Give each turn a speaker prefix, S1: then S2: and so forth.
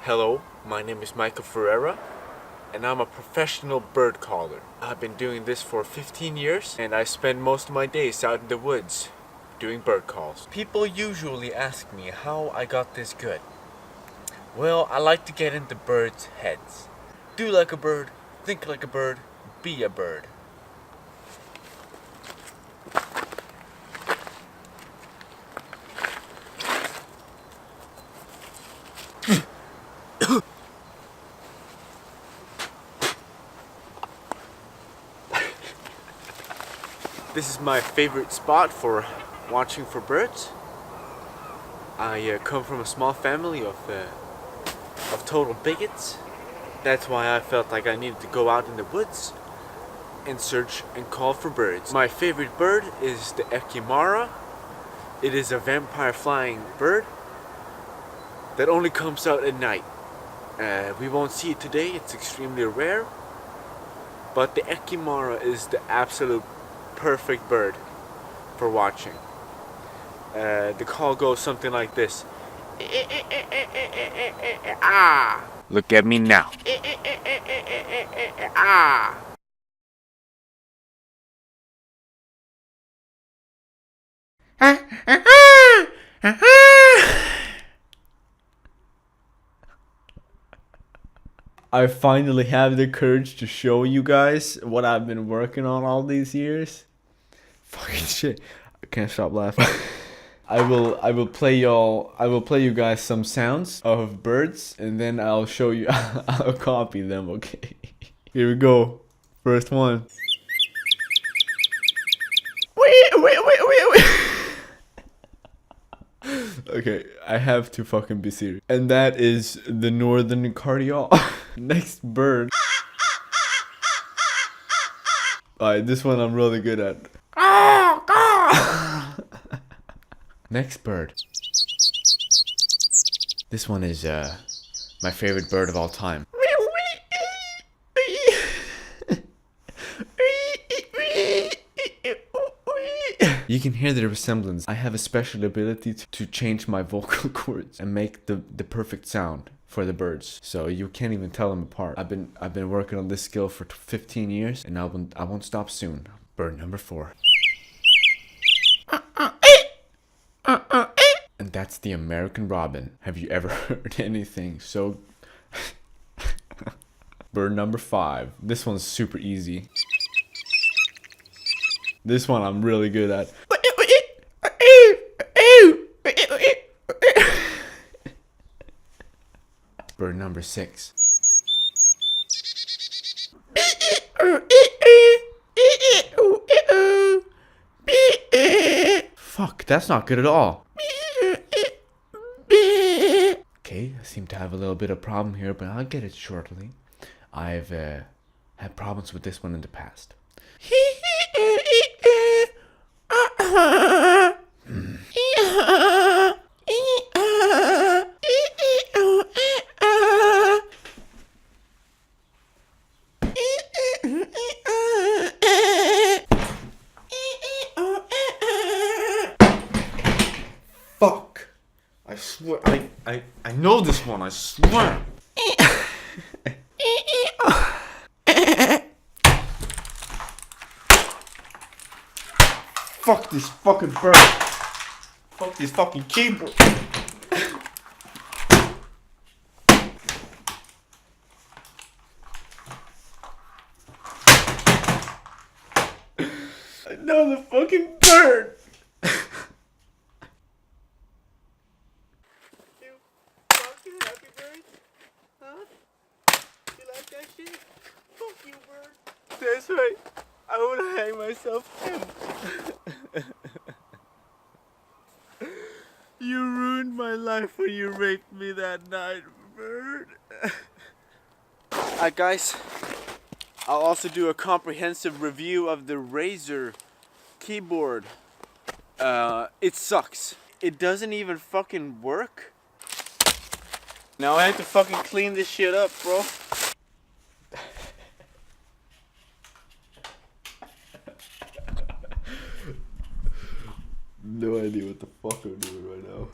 S1: Hello, my name is Michael Ferreira, and I'm a professional bird caller. I've been doing this for 15 years, and I spend most of my days out in the woods doing bird calls. People usually ask me how I got this good. Well, I like to get into birds' heads. Do like a bird, think like a bird, be a bird. This is my favorite spot for watching for birds. I come from a small family of total bigots. That's why I felt like I needed to go out in the woods and search and call for birds. My favorite bird is the Ekimara. It is a vampire flying bird that only comes out at night. We won't see it today, it's extremely rare. But the Ekimara is the absolute perfect bird for watching. The call goes something like this. Ah! Look at me now. Ah! I finally have the courage to show you guys what I've been working on all these years. Fucking shit. I can't stop laughing. I will play you guys some sounds of birds, and then I'll show you I'll copy them, okay? Here we go. First one. Wait. Okay, I have to fucking be serious. And that is the northern cardinal. Next bird. Alright, this one I'm really good at. Next bird. This one is my favorite bird of all time. You can hear the resemblance. I have a special ability to change my vocal cords and make the perfect sound for the birds, so you can't even tell them apart. I've been working on this skill for 15 years, and I won't stop soon. Bird number 4. And that's the American robin. Have you ever heard anything so... Bird number 5. This one's super easy. This one I'm really good at. Bird number 6. Fuck, that's not good at all. Okay, I seem to have a little bit of problem here, but I'll get it shortly. I've had problems with this one in the past. Fuck! I swear, I know this one, I swear! Fuck this fucking bird! Fuck this fucking keyboard! Another fucking bird! You fucking happy bird? Huh? You like that shit? Fuck you, bird. That's right. I wanna hang myself. You ruined my life when you raped me that night, bird. Alright guys, I'll also do a comprehensive review of the Razer keyboard. It sucks. It doesn't even fucking work. Now I have to fucking clean this shit up, bro. No idea what the fuck I'm doing right now.